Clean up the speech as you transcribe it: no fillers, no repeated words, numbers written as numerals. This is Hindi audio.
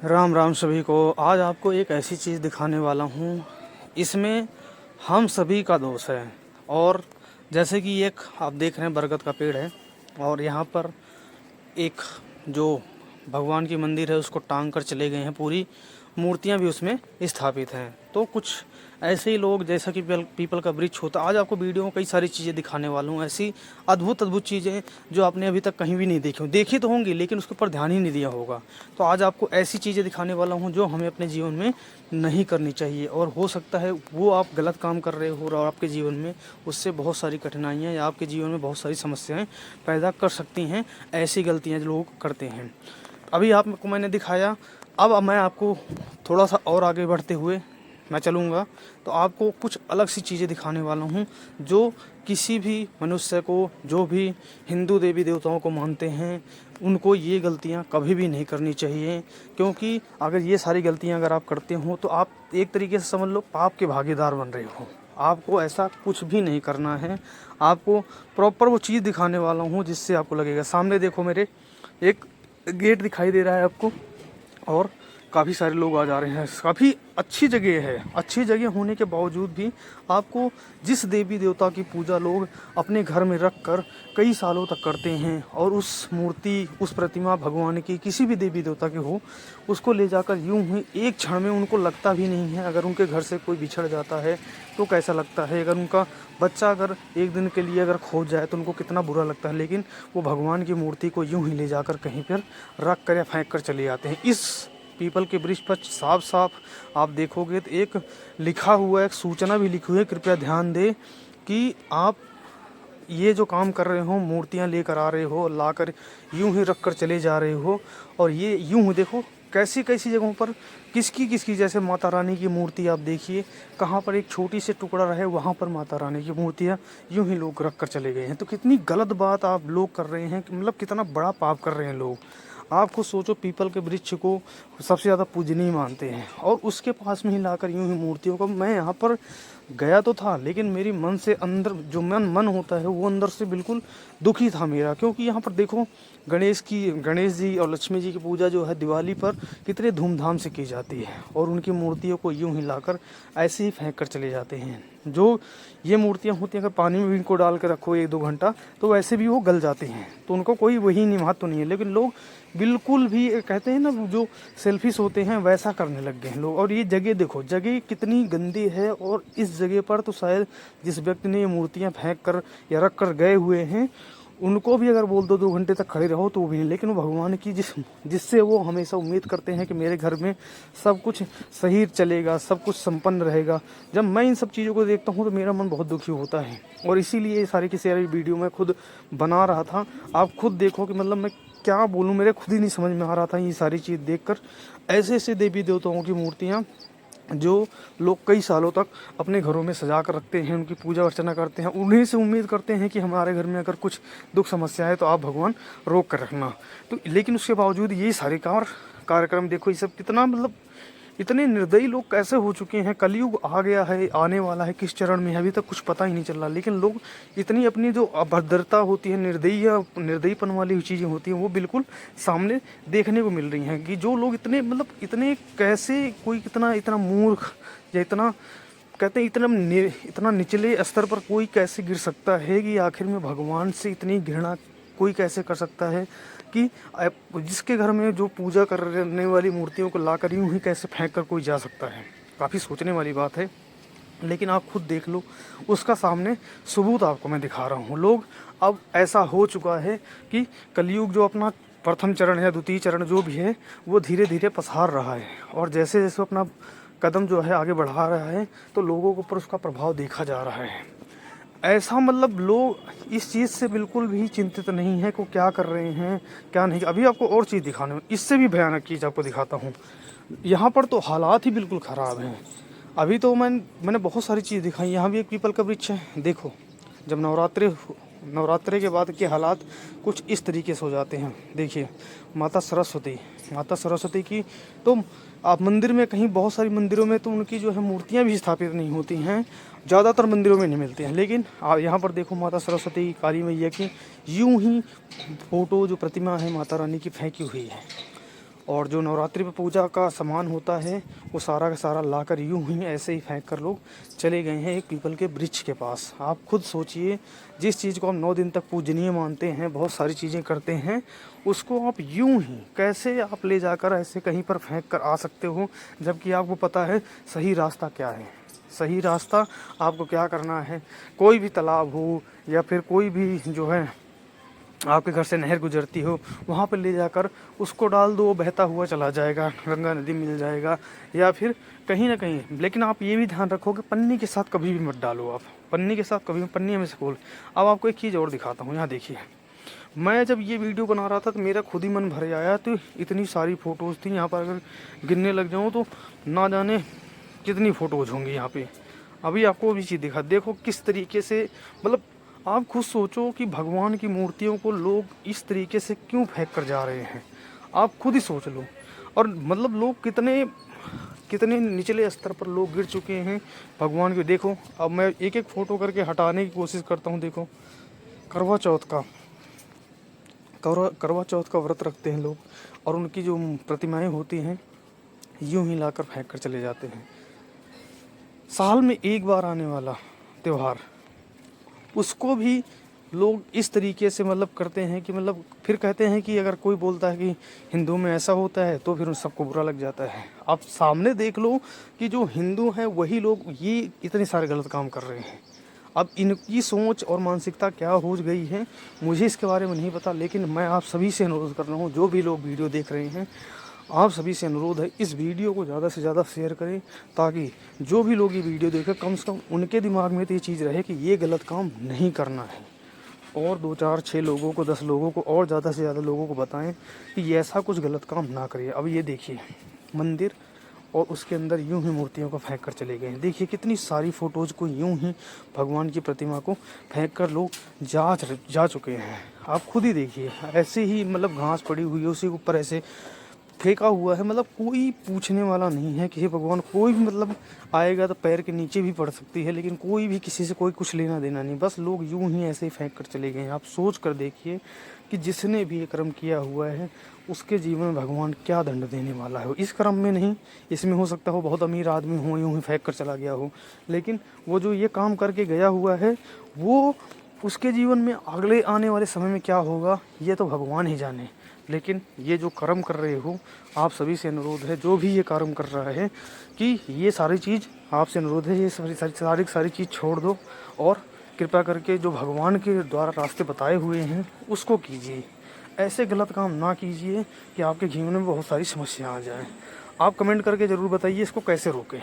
राम राम सभी को। आज आपको एक ऐसी चीज़ दिखाने वाला हूँ, इसमें हम सभी का दोष है। और जैसे कि एक आप देख रहे हैं बरगद का पेड़ है और यहाँ पर एक जो भगवान की मंदिर है उसको टांग कर चले गए हैं, पूरी मूर्तियाँ भी उसमें स्थापित हैं। तो कुछ ऐसे ही लोग, जैसा कि पीपल का वृक्ष होता, आज आपको वीडियो में कई सारी चीज़ें दिखाने वाला हूँ, ऐसी अद्भुत अद्भुत चीज़ें जो आपने अभी तक कहीं भी नहीं देखी हो। देखी तो होंगी लेकिन उसके ऊपर ध्यान ही नहीं दिया होगा। तो आज आपको ऐसी चीज़ें दिखाने वाला हूँ जो हमें अपने जीवन में नहीं करनी चाहिए, और हो सकता है वो आप गलत काम कर रहे हो और आपके जीवन में उससे बहुत सारी कठिनाइयाँ या आपके जीवन में बहुत सारी समस्याएँ पैदा कर सकती हैं। ऐसी गलतियाँ जो लोग करते हैं, अभी आपको मैंने दिखाया। अब मैं आपको थोड़ा सा और आगे बढ़ते हुए मैं चलूँगा तो आपको कुछ अलग सी चीज़ें दिखाने वाला हूँ जो किसी भी मनुष्य को, जो भी हिंदू देवी देवताओं को मानते हैं, उनको ये गलतियाँ कभी भी नहीं करनी चाहिए। क्योंकि अगर ये सारी गलतियाँ अगर आप करते हो तो आप एक तरीके से समझ लो पाप के भागीदार बन रहे हो। आपको ऐसा कुछ भी नहीं करना है। आपको प्रॉपर वो चीज़ दिखाने वाला हूँ जिससे आपको लगेगा। सामने देखो, मेरे एक गेट दिखाई दे रहा है आपको, और काफ़ी सारे लोग आ जा रहे हैं। काफ़ी अच्छी जगह है। अच्छी जगह होने के बावजूद भी आपको जिस देवी देवता की पूजा लोग अपने घर में रख कर कई सालों तक करते हैं, और उस मूर्ति, उस प्रतिमा भगवान की, किसी भी देवी देवता के हो, उसको ले जाकर यूं ही एक क्षण में उनको लगता भी नहीं है। अगर उनके घर से कोई बिछड़ जाता है तो कैसा लगता है, अगर उनका बच्चा अगर एक दिन के लिए अगर खो जाए तो उनको कितना बुरा लगता है। लेकिन वो भगवान की मूर्ति को यूं ही ले जाकर कहीं पर रख कर या फेंक कर चले जाते हैं। इस पीपल के वृक्ष पर साफ साफ आप देखोगे तो एक लिखा हुआ है, एक सूचना भी लिखी हुई है, कृपया ध्यान दें कि आप ये जो काम कर रहे हो, मूर्तियां लेकर आ रहे हो, लाकर यूं ही रख कर चले जा रहे हो, और ये यूं ही देखो कैसी कैसी जगहों पर किसकी जैसे माता रानी की मूर्ति आप देखिए, कहाँ पर एक छोटी सी टुकड़ा रहे वहाँ पर माता रानी की मूर्तियाँ यूं ही लोग रख कर चले गए हैं। तो कितनी गलत बात आप लोग कर रहे हैं, मतलब कितना बड़ा पाप कर रहे हैं लोग। आप खुद सोचो, पीपल के वृक्ष को सबसे ज़्यादा पूजनीय मानते हैं और उसके पास में ही लाकर यूं ही मूर्तियों को, मैं यहाँ पर गया तो था लेकिन मेरी मन से अंदर जो मन होता है वो अंदर से बिल्कुल दुखी था मेरा। क्योंकि यहाँ पर देखो गणेश जी और लक्ष्मी जी की पूजा जो है दिवाली पर कितने धूमधाम से की जाती है, और उनकी मूर्तियों को यूं ही लाकर ऐसे ही फेंक कर चले जाते हैं। जो ये मूर्तियाँ होती हैं, अगर पानी में भी इनको डाल कर रखो 1-2 घंटा तो वैसे भी वो गल जाती हैं, तो उनको कोई वही महत्व नहीं है। लेकिन लोग बिल्कुल भी कहते हैं ना, जो सेल्फिश होते हैं वैसा करने लग गए हैं लोग। और ये जगह देखो, जगह कितनी गंदी है, और इस जगह पर तो शायद जिस व्यक्ति ने ये मूर्तियाँ फेंक कर या रख कर गए हुए हैं उनको भी अगर बोल दो 2 घंटे तक खड़े रहो तो वो भी नहीं। लेकिन वो भगवान की जिससे वो हमेशा उम्मीद करते हैं कि मेरे घर में सब कुछ सही चलेगा, सब कुछ संपन्न रहेगा। जब मैं इन सब चीज़ों को देखता हूँ तो मेरा मन बहुत दुखी होता है, और इसीलिए ये सारी की सारी वीडियो मैं खुद बना रहा था। आप खुद देखो कि मतलब मैं क्या बोलूँ, मेरे खुद ही नहीं समझ में आ रहा था ये सारी चीज़ देखकर। ऐसे ऐसे देवी देवताओं की मूर्तियाँ जो लोग कई सालों तक अपने घरों में सजा कर रखते हैं, उनकी पूजा अर्चना करते हैं, उन्हीं से उम्मीद करते हैं कि हमारे घर में अगर कुछ दुख समस्या है तो आप भगवान रोक कर रखना। तो लेकिन उसके बावजूद ये सारे कार्यक्रम देखो, ये सब कितना, मतलब इतने निर्दयी लोग कैसे हो चुके हैं। कलयुग आ गया है, आने वाला है, किस चरण में है अभी तक कुछ पता ही नहीं चल रहा। लेकिन लोग इतनी अपनी जो अभद्रता होती है, निर्दयीपन वाली चीज़ें होती हैं, वो बिल्कुल सामने देखने को मिल रही हैं। कि जो लोग इतने, मतलब इतने कैसे, कोई इतना मूर्ख या इतना कहते हैं इतना निचले स्तर पर कोई कैसे गिर सकता है, कि आखिर में भगवान से इतनी घृणा कोई कैसे कर सकता है, कि जिसके घर में जो पूजा करने वाली मूर्तियों को लाकर यूं ही कैसे फेंक कर कोई जा सकता है। काफ़ी सोचने वाली बात है। लेकिन आप खुद देख लो, उसका सामने सबूत आपको मैं दिखा रहा हूँ। लोग अब ऐसा हो चुका है कि कलयुग जो अपना प्रथम चरण या द्वितीय चरण जो भी है वो धीरे धीरे पसार रहा है, और जैसे जैसे अपना कदम जो है आगे बढ़ा रहा है तो लोगों के ऊपर उसका प्रभाव देखा जा रहा है। ऐसा, मतलब लोग इस चीज़ से बिल्कुल भी चिंतित नहीं है को क्या कर रहे हैं क्या नहीं। अभी आपको और चीज़ दिखाने में, इससे भी भयानक चीज़ आपको दिखाता हूँ। यहाँ पर तो हालात ही बिल्कुल ख़राब हैं। अभी तो मैंने बहुत सारी चीज़ दिखाई। यहाँ भी एक पीपल का वृक्ष है, देखो जब नवरात्रे के बाद के हालात कुछ इस तरीके से हो जाते हैं। देखिए माता सरस्वती की तो आप मंदिर में, कहीं बहुत सारी मंदिरों में तो उनकी जो है मूर्तियाँ भी स्थापित नहीं होती हैं, ज़्यादातर मंदिरों में नहीं मिलती हैं। लेकिन आप यहाँ पर देखो माता सरस्वती, काली मैया की यूं ही फ़ोटो, जो प्रतिमा है माता रानी की, फेंकी हुई है। और जो नवरात्रि पे पूजा का सामान होता है वो सारा का सारा लाकर यूं ही ऐसे ही फेंक कर लोग चले गए हैं एक पीपल के वृक्ष के पास। आप खुद सोचिए, जिस चीज़ को हम 9 दिन तक पूजनीय मानते हैं, बहुत सारी चीज़ें करते हैं, उसको आप यूं ही कैसे आप ले जाकर ऐसे कहीं पर फेंक कर आ सकते हो, जबकि आपको पता है सही रास्ता क्या है। सही रास्ता आपको क्या करना है, कोई भी तालाब हो या फिर कोई भी जो है आपके घर से नहर गुजरती हो, वहाँ पर ले जाकर उसको डाल दो, बहता हुआ चला जाएगा, गंगा नदी मिल जाएगा या फिर कहीं ना कहीं। लेकिन आप ये भी ध्यान रखो कि पन्नी के साथ कभी भी मत डालो, आप पन्नी के साथ कभी, पन्नी में से खोल। अब आपको एक चीज़ और दिखाता हूँ, यहाँ देखिए, मैं जब ये वीडियो बना रहा था तो मेरा खुद ही मन भर आया, तो इतनी सारी फ़ोटोज़ थी यहाँ पर, अगर गिनने लग जाऊँ तो ना जाने कितनी फ़ोटोज़ होंगी यहाँ पे। अभी आपको भी चीज़ दिखा, देखो किस तरीके से, मतलब आप खुद सोचो कि भगवान की मूर्तियों को लोग इस तरीके से क्यों फेंक कर जा रहे हैं, आप खुद ही सोच लो। और मतलब लोग कितने कितने निचले स्तर पर लोग गिर चुके हैं भगवान के। देखो अब मैं एक एक फ़ोटो करके हटाने की कोशिश करता हूँ। देखो करवा चौथ का करवा चौथ का व्रत रखते हैं लोग, और उनकी जो प्रतिमाएं होती हैं यूं ही लाकर फेंक कर चले जाते हैं। साल में एक बार आने वाला त्यौहार, उसको भी लोग इस तरीके से मतलब करते हैं कि मतलब फिर कहते हैं कि अगर कोई बोलता है कि हिंदू में ऐसा होता है तो फिर उन सबको बुरा लग जाता है। आप सामने देख लो कि जो हिंदू हैं वही लोग ये इतने सारे गलत काम कर रहे हैं। अब इनकी सोच और मानसिकता क्या हो गई है मुझे इसके बारे में नहीं पता, लेकिन मैं आप सभी से अनुरोध कर रहा हूँ, जो भी लोग वीडियो देख रहे हैं, आप सभी से अनुरोध है इस वीडियो को ज़्यादा से ज़्यादा शेयर करें, ताकि जो भी लोग ये वीडियो देखें कम से कम उनके दिमाग में तो ये चीज़ रहे कि ये गलत काम नहीं करना है, और 2 4 6 लोगों को, 10 लोगों को और ज़्यादा से ज़्यादा लोगों को बताएं कि ये ऐसा कुछ गलत काम ना करिए। अब ये देखिए मंदिर, और उसके अंदर यूं ही मूर्तियों को फेंक कर चले गए हैं। देखिए कितनी सारी फ़ोटोज़ को यूं ही भगवान की प्रतिमा को फेंक कर लोग जा चुके हैं। आप खुद ही देखिए, ऐसे ही मतलब घास पड़ी हुई है उसी के ऊपर ऐसे फेंका हुआ है, मतलब कोई पूछने वाला नहीं है कि हे भगवान। कोई भी मतलब आएगा तो पैर के नीचे भी पड़ सकती है, लेकिन कोई भी किसी से कोई कुछ लेना देना नहीं, बस लोग यूं ही ऐसे ही फेंक कर चले गए हैं। आप सोच कर देखिए कि जिसने भी ये कर्म किया हुआ है उसके जीवन में भगवान क्या दंड देने वाला है। इस कर्म में नहीं, इसमें हो सकता हो बहुत अमीर आदमी हो, यूं ही फेंक कर चला गया हो, लेकिन वो जो ये काम करके गया हुआ है वो उसके जीवन में अगले आने वाले समय में क्या होगा ये तो भगवान ही जाने। लेकिन ये जो कर्म कर रहे हो, आप सभी से अनुरोध है, जो भी ये कर्म कर रहा है, कि ये सारी चीज़ आपसे अनुरोध है, ये सारी चीज़ छोड़ दो और कृपया करके जो भगवान के द्वारा रास्ते बताए हुए हैं उसको कीजिए। ऐसे गलत काम ना कीजिए कि आपके जीवन में बहुत सारी समस्या आ जाए। आप कमेंट करके ज़रूर बताइए इसको कैसे रोकें।